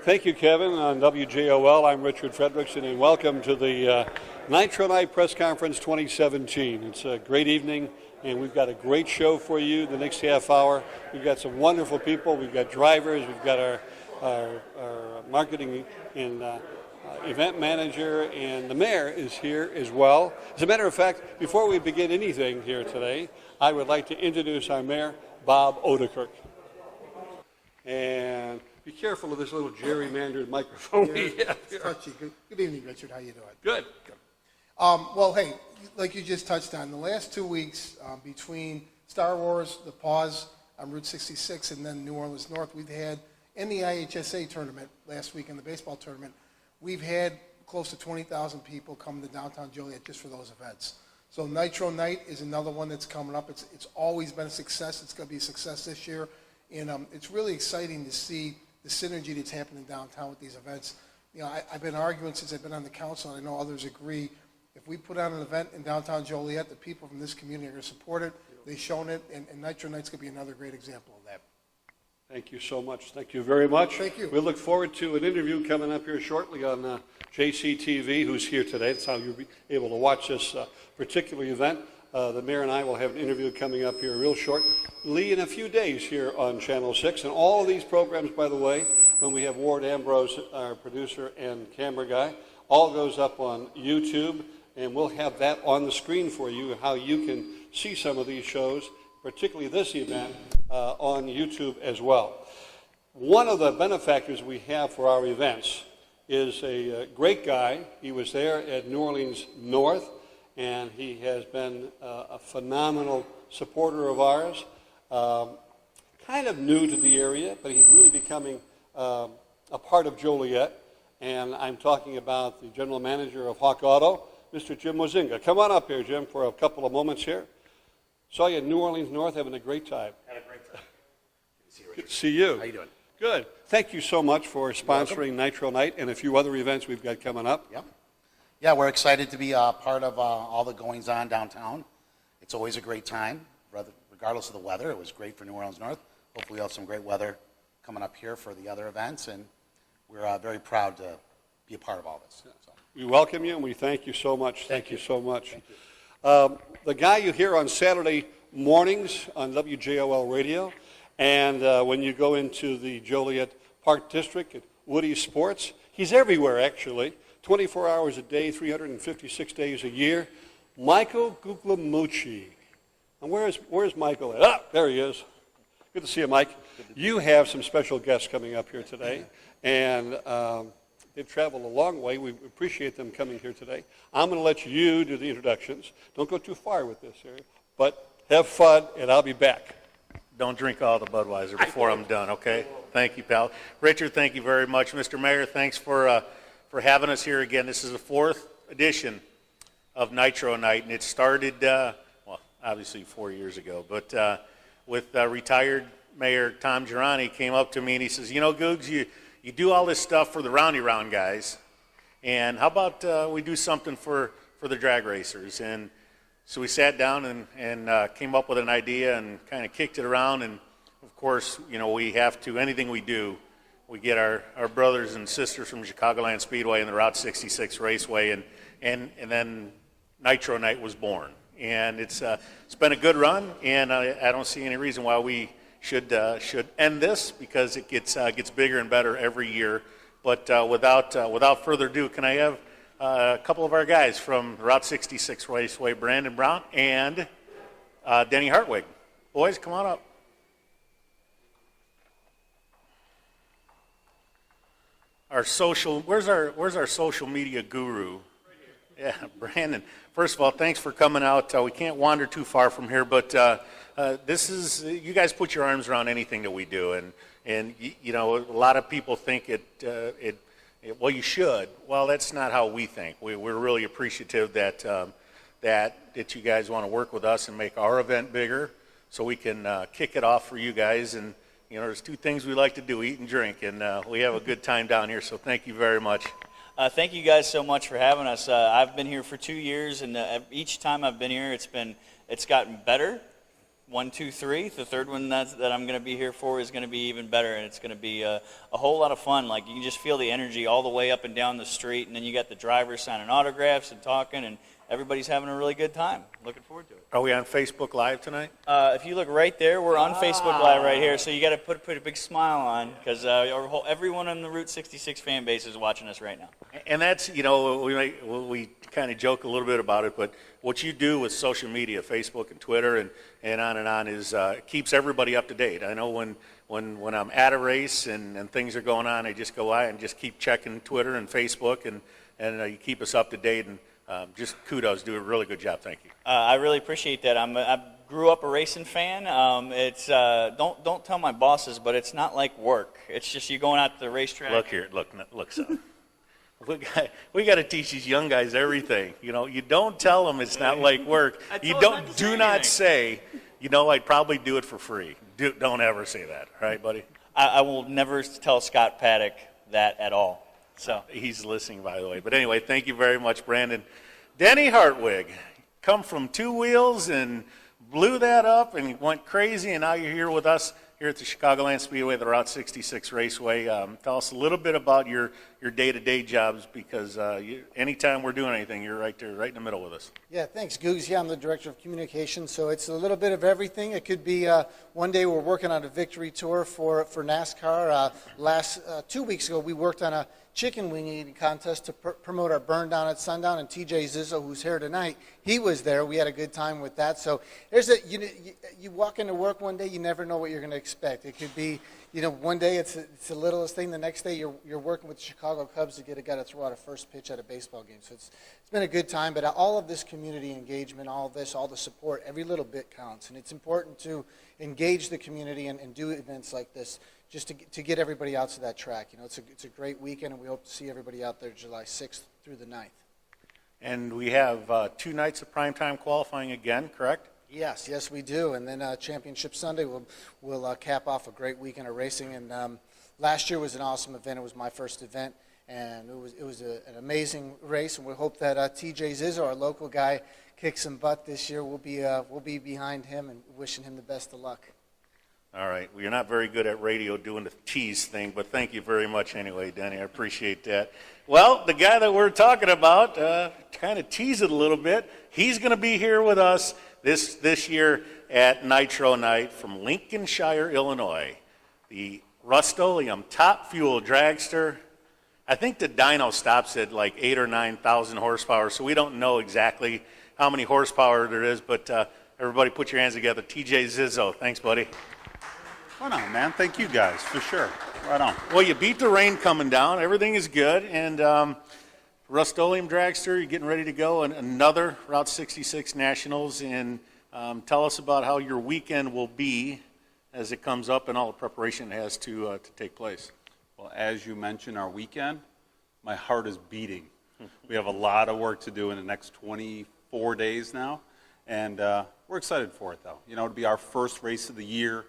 Thank you, Kevin. On WJOL, I'm Richard Fedrickson, and welcome to the Nitro Nite Press Conference 2017. It's a great evening, and we've got a great show for you the next half hour. We've got some wonderful people. We've got drivers. We've got our marketing and event manager, and the mayor is here as well. As a matter of fact, before we begin anything here today, I would like to introduce our mayor, Bob Odekirk. And be careful of this little gerrymandered microphone we have here. Touchy. Good evening, Richard. How you doing? Good. Well, hey, like you just touched on, the last 2 weeks between Star Wars, the pause on Route 66, and then New Orleans North, we've had, in the IHSA tournament last week, in the baseball tournament, we've had close to 20,000 people come to downtown Joliet just for those events. So Nitro Nite is another one that's coming up. It's always been a success. It's going to be a success this year. And it's really exciting to see the synergy that's happening downtown with these events. You know, I've been arguing since I've been on the council, and I know others agree. If we put on an event in downtown Joliet, the people from this community are going to support it. They've shown it, and Nitro Nite's going to be another great example of that. Thank you so much. Thank you very much. Thank you. We look forward to an interview coming up here shortly on JCTV, who's here today. That's how you'll be able to watch this particular event. The mayor and I will have an interview coming up here real shortly in a few days here on Channel 6. And all of these programs, by the way, when we have Ward Ambrose, our producer and camera guy, all goes up on YouTube. And we'll have that on the screen for you, how you can see some of these shows, particularly this event, on YouTube as well. One of the benefactors we have for our events is a great guy. He was there at New Orleans North, and he has been a phenomenal supporter of ours. Kind of new to the area, but he's really becoming a part of Joliet. And I'm talking about the general manager of Hawk Auto, Mr. Jim Mozinga. Come on up here, Jim, for a couple of moments here. Saw you in New Orleans North having a great time. Had a great time. Good to see you. How you doing? Good. Thank you so much for sponsoring Nitro Nite and a few other events we've got coming up. Yep. Yeah, we're excited to be part of all the goings-on downtown. It's always a great time, regardless of the weather. It was great for New Orleans North. Hopefully we'll have some great weather coming up here for the other events, and we're very proud to be a part of all this. So. We welcome you, and we thank you so much. Thank you so much. Thank you. The guy you hear on Saturday mornings on WJOL Radio, and when you go into the Joliet Park District at Woody Sports, he's everywhere, actually, 24 hours a day, 356 days a year. Michael Guglielmucel. And where's Michael at? Ah, there he is. Good to see you, Mike. You have some special guests coming up here today, and they've traveled a long way. We appreciate them coming here today. I'm going to let you do the introductions. Don't go too far with this here, but have fun, and I'll be back. Don't drink all the Budweiser before I'm done, okay? Thank you, pal. Richard, thank you very much. Mr. Mayor, thanks for having us here again. This is the 4th edition of Nitro Nite, and it started, well, obviously 4 years ago, but with retired Mayor Tom Girani came up to me and he says, you know, Googs, you do all this stuff for the Roundy Round guys, and how about we do something for the drag racers? And so we sat down and came up with an idea and kind of kicked it around. And of course, you know, we have to, anything we do, we get our brothers and sisters from Chicagoland Speedway and the Route 66 Raceway, and then Nitro Nite was born. And it's been a good run, and I don't see any reason why we should end this, because it gets bigger and better every year. But without further ado, can I have a couple of our guys from Route 66 Raceway, Brandon Brown and Denny Hartwig. Boys, come on up. Where's our social media guru? Yeah, Brandon. First of all, thanks for coming out. We can't wander too far from here, but this is, you guys put your arms around anything that we do, and you know, a lot of people think well, you should. Well, that's not how we think. We're really appreciative that you guys want to work with us and make our event bigger, so we can kick it off for you guys. And you know, there's two things we like to do: eat and drink, and we have a good time down here. So thank you very much. Thank you guys so much for having us. I've been here for 2 years, and each time I've been here, it's gotten better, 1, 2, 3. The third one that I'm going to be here for is going to be even better, and it's going to be a whole lot of fun. Like, you can just feel the energy all the way up and down the street, and then you got the drivers signing autographs and talking, and everybody's having a really good time. Looking forward to it. Are we on Facebook Live tonight? If you look right there, we're on Facebook Live right here, so you got to put a big smile on, because everyone in the Route 66 fan base is watching us right now. And that's, we kind of joke a little bit about it, but what you do with social media, Facebook and Twitter and on is keeps everybody up to date. I know when I'm at a race and things are going on, I just go out and just keep checking Twitter and Facebook, and you keep us up to date, and just kudos, do a really good job. Thank you. I really appreciate that. I grew up a racing fan. It's don't tell my bosses, but it's not like work. It's just you going out to the racetrack. Look here, look, son. We got to teach these young guys everything. You don't tell them it's not like work. You do not say, I'd probably do it for free. Don't ever say that, all right, buddy? I will never tell Scott Paddock that at all. So he's listening, by the way. But anyway, thank you very much, Brandon. Denny Hartwig, come from 2 wheels and blew that up and went crazy, and now you're here with us here at the Chicagoland Speedway, the Route 66 Raceway. Tell us a little bit about your day-to-day jobs, because anytime we're doing anything, you're right there, right in the middle with us. Yeah, thanks, Googs. Yeah, I'm the Director of Communications, so it's a little bit of everything. It could be one day we're working on a victory tour for NASCAR. 2 weeks ago, we worked on a chicken wing eating contest to promote our Burn Down at Sundown, and TJ Zizzo, who's here tonight, he was there. We had a good time with that. So there's you walk into work one day, you never know what you're going to expect. It could be, one day it's the littlest thing. The next day you're working with the Chicago Cubs to get a guy to throw out a first pitch at a baseball game. So it's been a good time. But all of this community engagement, all of this, all the support, every little bit counts. And it's important to engage the community and do events like this, just to get everybody out to that track. It's a great weekend, and we hope to see everybody out there July 6th through the 9th. And we have 2 nights of primetime qualifying again, correct? Yes, we do. And then Championship Sunday, we'll cap off a great weekend of racing. And last year was an awesome event. It was my first event, and it was an amazing race. And we hope that TJ Zizzo, our local guy, kicks some butt this year. We'll be behind him and wishing him the best of luck. All right. Well, you're not very good at radio doing the tease thing, but thank you very much anyway, Denny. I appreciate that. Well, the guy that we're talking about, kind of teased it a little bit. He's going to be here with us this year at Nitro Nite from Lincolnshire, Illinois. The Rust-Oleum Top Fuel Dragster. I think the dyno stops at like 8,000 or 9,000 horsepower, so we don't know exactly how many horsepower there is, but everybody put your hands together. TJ Zizzo. Thanks, buddy. Right on, man. Thank you guys, for sure. Right on. Well, you beat the rain coming down. Everything is good. And Rust-Oleum Dragster, you're getting ready to go. And another Route 66 Nationals. And tell us about how your weekend will be as it comes up and all the preparation it has to take place. Well, as you mentioned, our weekend, my heart is beating. We have a lot of work to do in the next 24 days now. And we're excited for it, though. It'll be our first race of the year.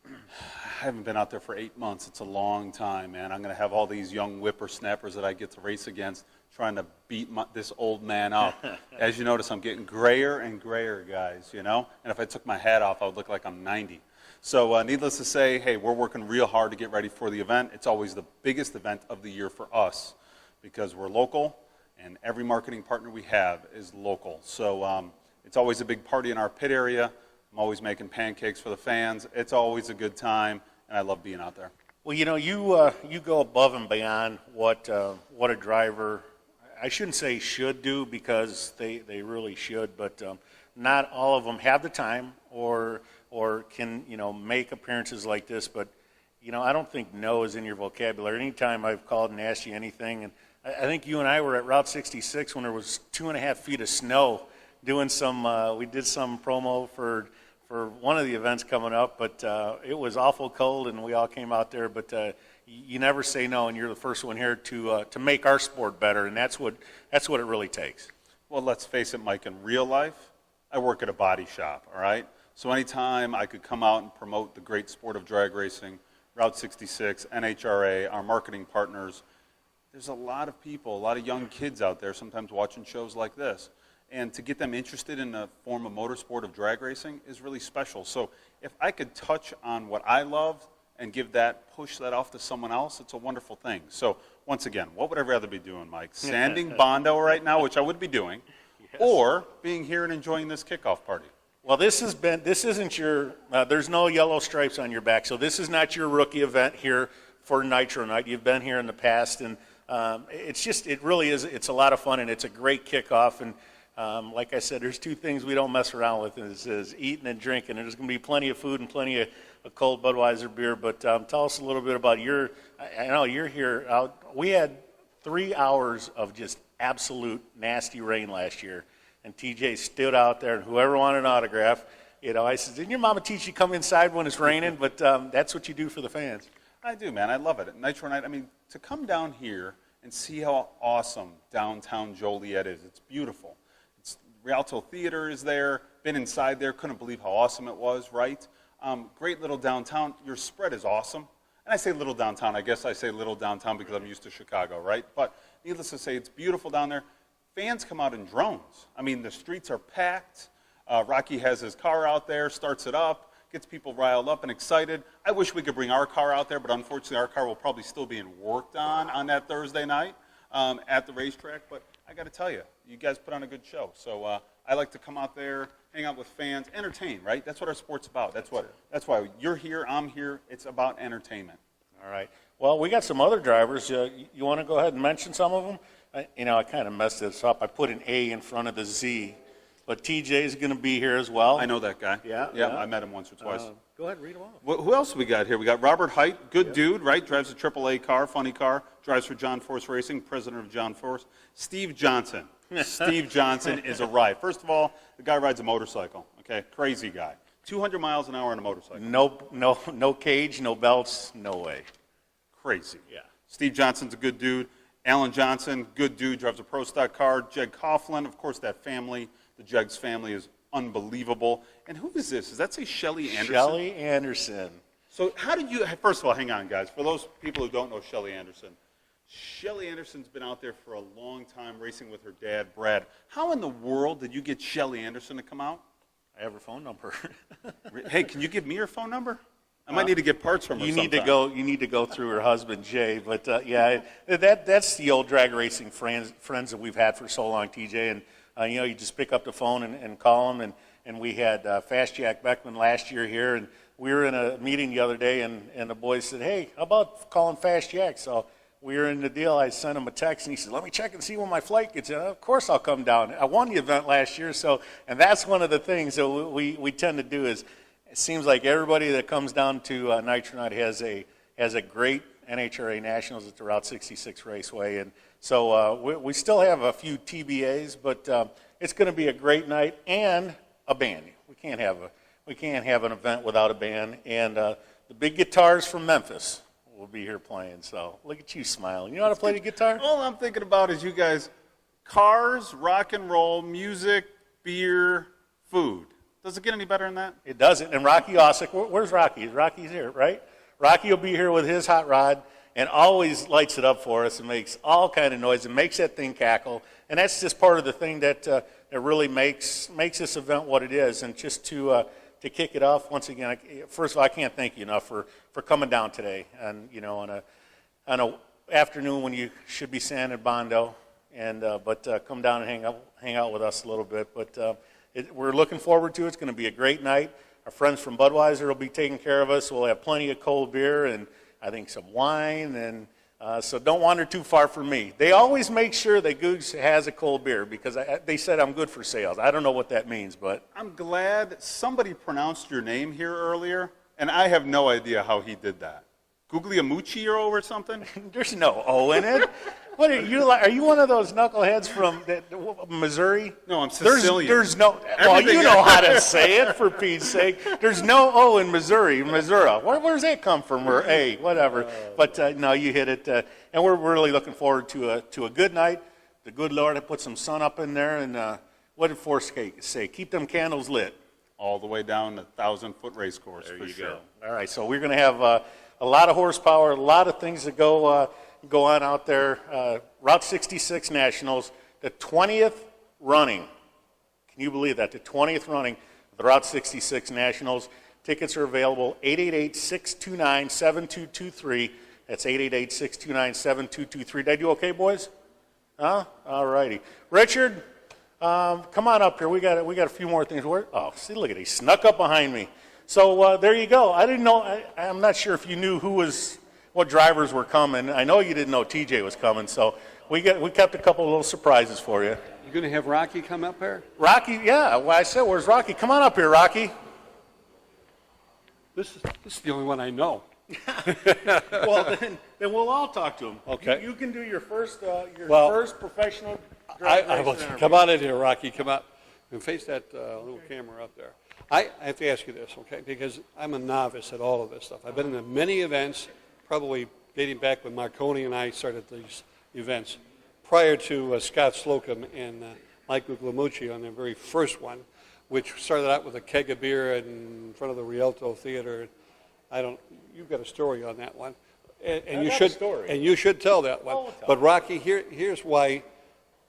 I haven't been out there for 8 months. It's a long time, man. I'm going to have all these young whippersnappers that I get to race against trying to beat this old man up. As you notice, I'm getting grayer and grayer, guys, And if I took my hat off, I would look like I'm 90. So needless to say, hey, we're working real hard to get ready for the event. It's always the biggest event of the year for us because we're local, and every marketing partner we have is local. So it's always a big party in our pit area. I'm always making pancakes for the fans. It's always a good time, and I love being out there. Well, you go above and beyond what a driver, I shouldn't say should do because they really should, but not all of them have the time or can make appearances like this. But I don't think no is in your vocabulary. Anytime I've called and asked you anything, and I think you and I were at Route 66 when there was 2.5 feet of snow doing we did some promo for one of the events coming up, but it was awful cold, and we all came out there. But you never say no, and you're the first one here to make our sport better, and that's what it really takes. Well, let's face it, Mike. In real life, I work at a body shop. All right. So anytime I could come out and promote the great sport of drag racing, Route 66, NHRA, our marketing partners, there's a lot of people, a lot of young kids out there sometimes watching shows like this. and to get them interested in a form of motorsport of drag racing is really special. So if I could touch on what I love and push that off to someone else, it's a wonderful thing. So once again, what would I rather be doing, Mike? Sanding Bondo right now, which I would be doing, or being here and enjoying this kickoff party? Well, this isn't your, there's no yellow stripes on your back, so this is not your rookie event here for Nitro Nite. You've been here in the past, and it really is, it's a lot of fun, and it's a great kickoff, and like I said, there's two things we don't mess around with, and this is eating and drinking, and there's going to be plenty of food and plenty of cold Budweiser beer, but tell us a little bit about I know you're here, we had 3 hours of just absolute nasty rain last year, and TJ stood out there, and whoever wanted an autograph, I said, didn't your mama teach you come inside when it's raining? But that's what you do for the fans. I do, man. I love it. Nitro Nite, I mean, to come down here and see how awesome downtown Joliet is. It's beautiful. Rialto Theater is there. Been inside there. Couldn't believe how awesome it was, right? Great little downtown. Your spread is awesome. And I say little downtown. I guess I say little downtown because I'm used to Chicago, right? But needless to say, it's beautiful down there. Fans come out in drones. I mean, the streets are packed. Rocky has his car out there, starts it up, gets people riled up and excited. I wish we could bring our car out there, but unfortunately our car will probably still be worked on that Thursday night at the racetrack. But I got to tell you, you guys put on a good show. So I like to come out there, hang out with fans, entertain, right? That's what our sport's about. That's why you're here, I'm here. It's about entertainment. All right. Well, we got some other drivers. You want to go ahead and mention some of them? I kind of messed this up. I put an A in front of the Z. But TJ is going to be here as well. I know that guy. Yeah. I met him once or twice. Go ahead, read them all. Who else we got here? We got Robert Height, good dude, right? Drives a AAA car, funny car. Drives for John Force Racing, president of John Force. Steve Johnson. Steve Johnson is a ride. First of all, the guy rides a motorcycle. Okay, crazy guy. 200 miles an hour on a motorcycle. No cage, no belts, no way. Crazy. Yeah. Steve Johnson's a good dude. Alan Johnson, good dude, drives a pro stock car. Jeg Coughlin, of course, that family. The Jeggs family is unbelievable. And who is this? Does that say Shelly Anderson? Shelly Anderson. So how did you, first of all, hang on, guys. For those people who don't know Shelly Anderson, Shelly Anderson's been out there for a long time racing with her dad, Brad. How in the world did you get Shelly Anderson to come out? I have her phone number. Hey, can you give me your phone number? I might need to get parts from her You need sometime. to go through her husband Jay, but that's the old drag racing friends that we've had for so long, TJ. And you just pick up the phone and call them. And we had Fast Jack Beckman last year here, and we were in a meeting the other day, and the boys said, "Hey, how about calling Fast Jack?" So we were in the deal. I sent him a text, and he said, "Let me check and see when my flight gets in." Of course, I'll come down. I won the event last year, and that's one of the things that we tend to do is. It seems like everybody that comes down to Nitro Nite has a great NHRA Nationals at the Route 66 Raceway, and so we still have a few TBAs, but it's going to be a great night and a band. We can't have an event without a band, and the big guitars from Memphis will be here playing. So look at you smiling. You know how to play the guitar? All I'm thinking about is you guys, cars, rock and roll, music, beer, food. Does it get any better than that? It doesn't. And Rocky Osick, where's Rocky? Rocky's here, right? Rocky will be here with his hot rod and always lights it up for us and makes all kind of noise and makes that thing cackle. And that's just part of the thing that really makes this event what it is. And just to kick it off, once again, first of all, I can't thank you enough for coming down today. And, on a afternoon when you should be sanding Bondo, but come down and hang out with us a little bit. But we're looking forward to it. It's going to be a great night. Our friends from Budweiser will be taking care of us. We'll have plenty of cold beer and I think some wine. And so don't wander too far from me. They always make sure that Googs has a cold beer because they said I'm good for sales. I don't know what that means, but. I'm glad somebody pronounced your name here earlier, and I have no idea how he did that. Guglielmucel or something? There's no O in it. What are you like? Are you one of those knuckleheads from Missouri? No, I'm Sicilian. There's no. Well, you know how to say it for Pete's sake. There's no O in Missouri. Where does that come from? Or A, whatever. But no, you hit it. And we're really looking forward to a good night. The good Lord had put some sun up in there, and what did Forrest say? Keep them candles lit. All the way down the 1,000-foot race course. There for you sure. go. All right, so we're going to have a lot of horsepower, a lot of things that go on out there. Route 66 Nationals, the 20th running Can you believe that? The 20th running of the Route 66 Nationals. Tickets are available 888-629-7223. That's 888-629-7223. Did I do okay, boys? Huh? All righty. Richard, come on up here. We got a few more things. Oh, see, look at it. He snuck up behind me. So there you go. I didn't know. I'm not sure if you knew what drivers were coming. I know you didn't know TJ was coming. So we kept a couple of little surprises for you. You going to have Rocky come up here? Rocky, yeah. Well, I said, where's Rocky? Come on up here, Rocky. This is the only one I know. Well, then we'll all talk to him. Okay. You can do your first Well, first professional I will interview. come on in here, Rocky. Come out and face that little camera up there. I have to ask you this, okay? Because I'm a novice at all of this stuff. I've been in many events, probably dating back when Marconi and I started these events, prior to Scott Slocum and Mike Guglielmucel on their very first one, which started out with a keg of beer in front of the Rialto Theater. You've got a story on that one, and you should tell that one. Oh, we'll tell But Rocky, here's why.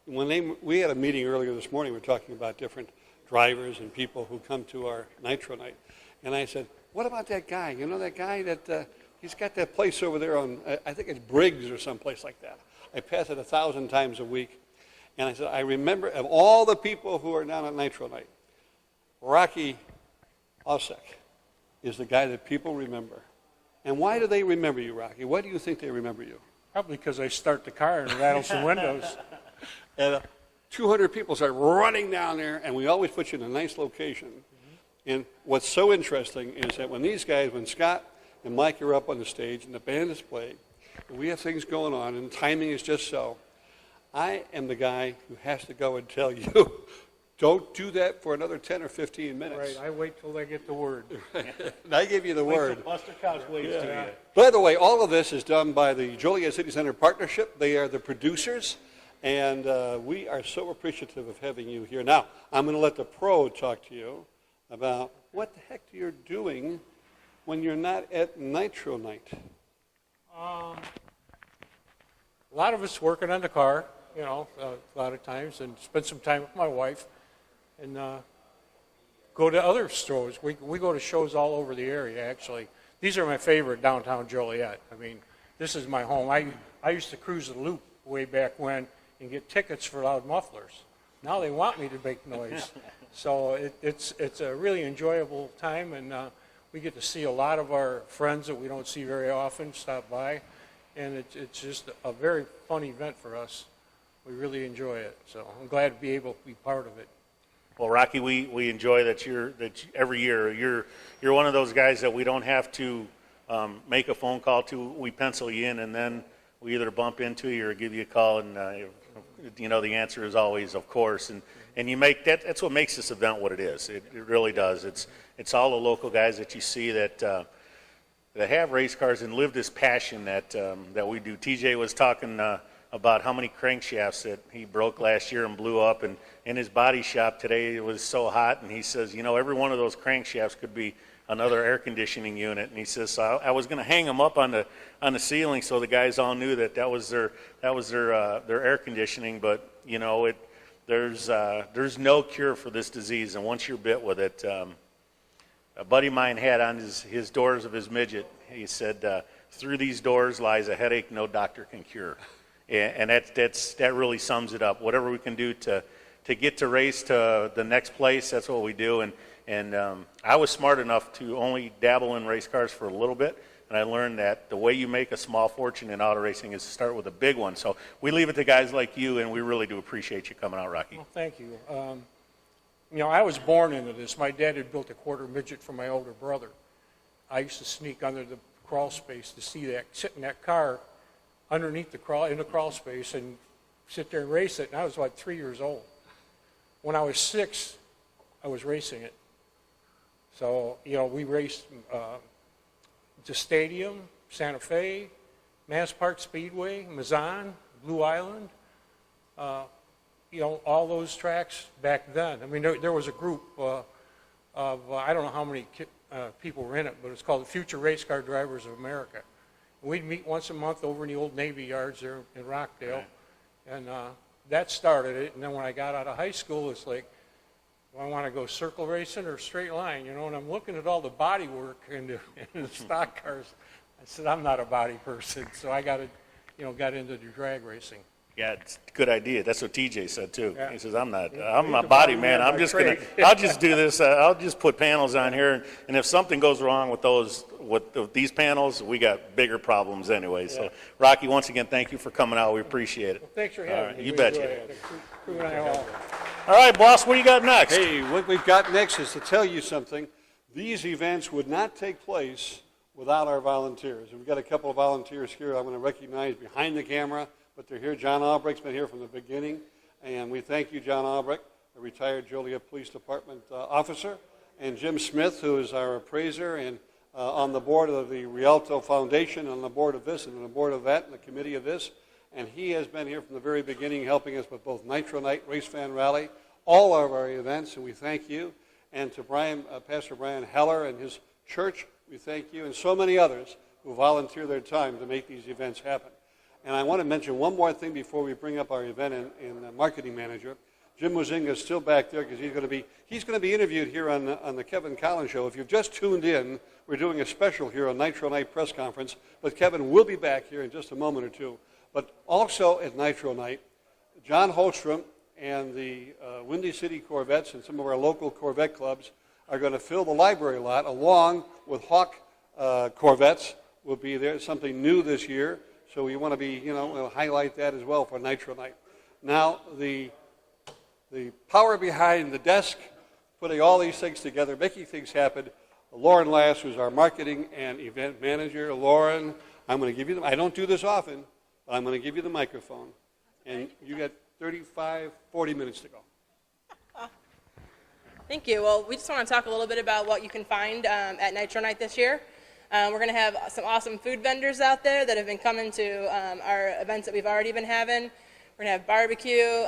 We had a meeting earlier this morning. We were talking about different drivers and people who come to our Nitro Nite, and I said, "What about that guy? You know that guy that he's got that place over there on I think it's Briggs or someplace like that. I pass it 1,000 times a week, and I said I remember of all the people who are down at Nitro Nite, Rocky Osek is the guy that people remember. And why do they remember you, Rocky? Why do you think they remember you? Probably because I start the car and rattle some windows. And 200 people start running down there, and we always put you in a nice location. And what's so interesting is that when Scott and Mike are up on the stage and the band is playing, and we have things going on, and timing is just so, I am the guy who has to go and tell you, don't do that for another 10 or 15 minutes. Right, I wait till they get the word. And I give you the word. Buster Couch waves to you. By the way, all of this is done by the Joliet City Center Partnership. They are the producers, and we are so appreciative of having you here. Now, I'm going to let the pro talk to you about what the heck you're doing when you're not at Nitro Nite. A lot of us working on the car, a lot of times, and spend some time with my wife, and go to other stores. We go to shows all over the area, actually. These are my favorite downtown Joliet. I mean, this is my home. I used to cruise the Loop way back when and get tickets for loud mufflers. Now they want me to make noise. So it's a really enjoyable time, and we get to see a lot of our friends that we don't see very often stop by, and it's just a very fun event for us. We really enjoy it, so I'm glad to be able to be part of it. Well, Rocky, we enjoy that every year you're one of those guys that we don't have to make a phone call to. We pencil you in, and then we either bump into you or give you a call, and the answer is always, of course. And you make that. That's what makes this event what it is. It really does. It's all the local guys that you see that have race cars and live this passion that we do. TJ was talking about how many crankshafts that he broke last year and blew up, and in his body shop today it was so hot, and he says, every one of those crankshafts could be another air conditioning unit, and he says, so I was going to hang them up on the ceiling so the guys all knew that was their air conditioning, but there's no cure for this disease, and once you're bit with it, a buddy of mine had on his doors of his midget, he said, through these doors lies a headache no doctor can cure. And that really sums it up. Whatever we can do to get to race to the next place, that's what we do. And I was smart enough to only dabble in race cars for a little bit, and I learned that the way you make a small fortune in auto racing is to start with a big one. So we leave it to guys like you, and we really do appreciate you coming out, Rocky. Well, thank you. I was born into this. My dad had built a quarter midget for my older brother. I used to sneak under the crawl space to sit in that car underneath in the crawl space and sit there and race it. And I was like 3 years old. When I was 6, I was racing it. So, we raced the Stadium, Santa Fe, Mass Park Speedway, Mazan, Blue Island, all those tracks back then. I mean, there was a group of, I don't know how many people were in it, but it's called the Future Race Car Drivers of America. We'd meet once a month over in the old Navy yards there in Rockdale, and that started it. And then when I got out of high school, it's like, do I want to go circle racing or straight line, you know, and I'm looking at all the body work in the stock cars. I said, I'm not a body person, so I got into the drag racing. Yeah, it's a good idea. That's what TJ said too. Yeah. He says, I'm a the body man. by I'm just trade." I'll just do this. I'll just put panels on here. And if something goes wrong with these panels, we got bigger problems anyway. So Rocky, once again, thank you for coming out. We appreciate it. Well, thanks for having me. You We betcha. enjoy it. Crew and I all. All right, boss, what do you got next? Hey, what we've got next is to tell you something. These events would not take place without our volunteers. We've got a couple of volunteers here I'm going to recognize behind the camera, but they're here. John Albrecht's been here from the beginning, and we thank you, John Albrecht, a retired Joliet Police Department officer, and Jim Smith, who is our appraiser and on the board of the Rialto Foundation, on the board of this, and on the board of that, and the committee of this. And he has been here from the very beginning, helping us with both Nitro Nite, Race Fan Rally, all of our events, and we thank you. And to Pastor Brian Heller and his church, we thank you, and so many others who volunteer their time to make these events happen. And I want to mention one more thing before we bring up our event and marketing manager. Jim Muzinga is still back there because he's going to be interviewed here on the Kevin Collins Show. If you've just tuned in, we're doing a special here on Nitro Nite press conference, but Kevin will be back here in just a moment or two. But also at Nitro Nite, John Holstrom and the Windy City Corvettes and some of our local Corvette clubs are going to fill the library lot along with Hawk Corvettes will be there. It's something new this year, so we want to be, we'll highlight that as well for Nitro Nite. Now, the power behind the desk, putting all these things together, making things happen, Lauren Lass, who's our marketing and event manager. Lauren, I'm going to give you I don't do this often, but I'm going to give you the microphone. And you got 35, 40 minutes to go. Thank you. Well, we just want to talk a little bit about what you can find at Nitro Nite this year. We're going to have some awesome food vendors out there that have been coming to our events that we've already been having. We're going to have barbecue,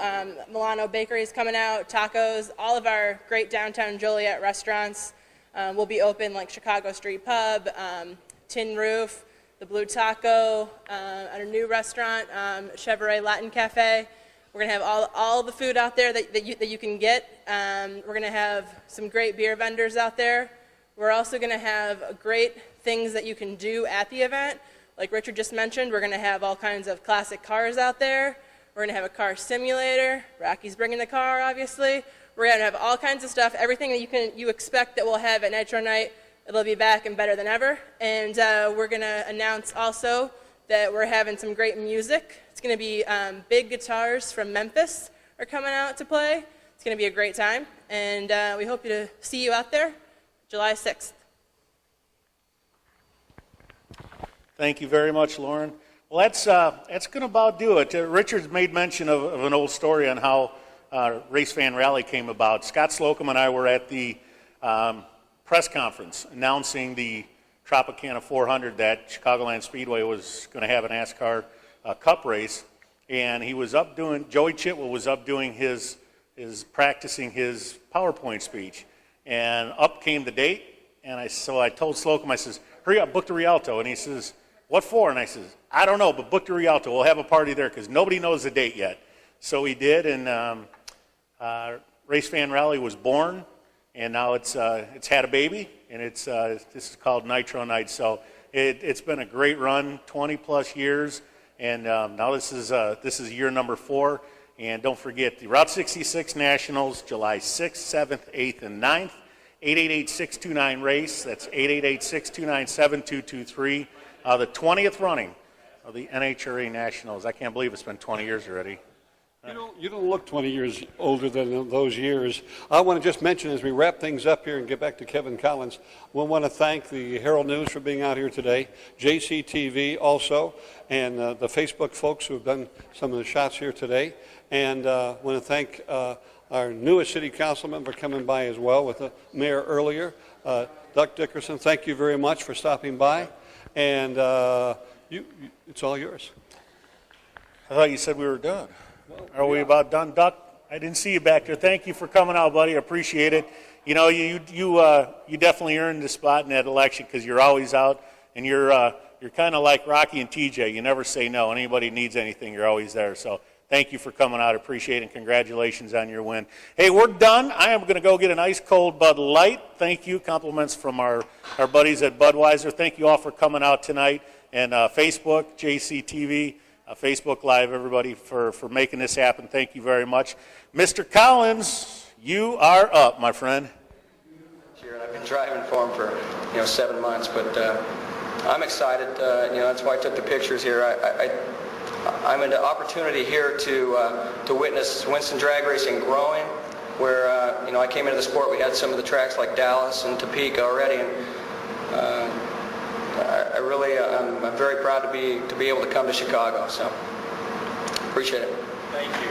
Milano Bakery's coming out, tacos, all of our great downtown Joliet restaurants will be open, like Chicago Street Pub, Tin Roof, the Blue Taco, at a new restaurant, Chevrolet Latin Cafe. We're going to have all the food out there that you can get. We're going to have some great beer vendors out there. We're also going to have great things that you can do at the event. Like Richard just mentioned, we're going to have all kinds of classic cars out there. We're going to have a car simulator. Rocky's bringing the car, obviously. We're going to have all kinds of stuff, everything that you expect that we'll have at Nitro Nite. It'll be back and better than ever. And we're going to announce also that we're having some great music. It's going to be big guitars from Memphis are coming out to play. It's going to be a great time. And we hope to see you out there July 6th. Thank you very much, Lauren. Well, that's going to about do it. Richard's made mention of an old story on how Race Fan Rally came about. Scott Slocum and I were at the press conference announcing the Tropicana 400 that Chicagoland Speedway was going to have a NASCAR Cup race, and he was up doing. Joey Chitwell was up doing his practicing his PowerPoint speech, and up came the date. And I told Slocum, I says, hurry up, book the Rialto. And he says, what for? And I says, I don't know, but book the Rialto. We'll have a party there because nobody knows the date yet. So he did, and Race Fan Rally was born, and now it's had a baby, and this is called Nitro Nite. So it's been a great run, 20 plus years, and now this is year number 4. And don't forget the Route 66 Nationals, July 6th, 7th, 8th, and 9th. 888-629-RACE. That's 888-629-7223. The 20th running of the NHRA Nationals. I can't believe it's been 20 years already. You don't look 20 years older than those years. I want to just mention as we wrap things up here and get back to Kevin Collins, we want to thank the Herald News for being out here today, JCTV also, and the Facebook folks who have done some of the shots here today. And I want to thank our newest city councilman for coming by as well with the mayor earlier. Duck Dickerson, thank you very much for stopping by. And it's all yours. I thought you said we were done. Are we about done, Duck? I didn't see you back there. Thank you for coming out, buddy. I appreciate it. You know, you definitely earned the spot in that election because you're always out, and you're kind of like Rocky and TJ. You never say no. Anybody needs anything, you're always there. So thank you for coming out. Appreciate it, and congratulations on your win. Hey, we're done. I am going to go get an ice cold Bud Light. Thank you. Compliments from our buddies at Budweiser. Thank you all for coming out tonight. And Facebook, JCTV, Facebook Live, everybody, for making this happen. Thank you very much. Mr. Collins, you are up, my friend. Sure, and I've been driving for him for 7 months, but I'm excited. That's why I took the pictures here. I'm in the opportunity here to witness Winston drag racing growing. Where I came into the sport, we had some of the tracks like Dallas and Topeka already, and I'm very proud to be able to come to Chicago. So appreciate it. Thank you.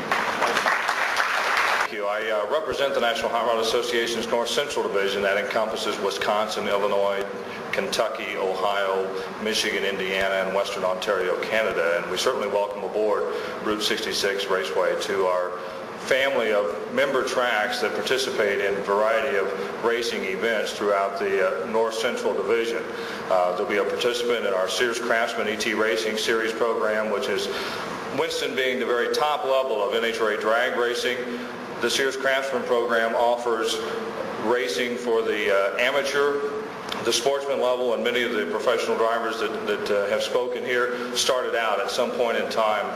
I represent the National Hot Rod Association's North Central Division that encompasses Wisconsin, Illinois, Kentucky, Ohio, Michigan, Indiana, and Western Ontario, Canada. And we certainly welcome aboard Route 66 Raceway to our family of member tracks that participate in a variety of racing events throughout the North Central Division. There'll be a participant in our Sears Craftsman ET Racing Series program, which is Winston being the very top level of NHRA drag racing. The Sears Craftsman program offers racing for the amateur, the sportsman level, and many of the professional drivers that have spoken here started out at some point in time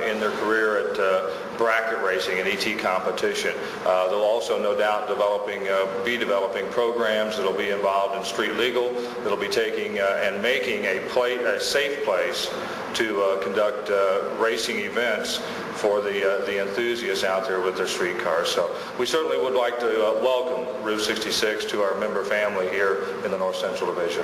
in their career at bracket racing and ET competition. They'll also no doubt be developing programs that'll be involved in street legal, that'll be taking and making a safe place to conduct racing events for the enthusiasts out there with their street cars. So we certainly would like to welcome Route 66 to our member family here in the North Central Division.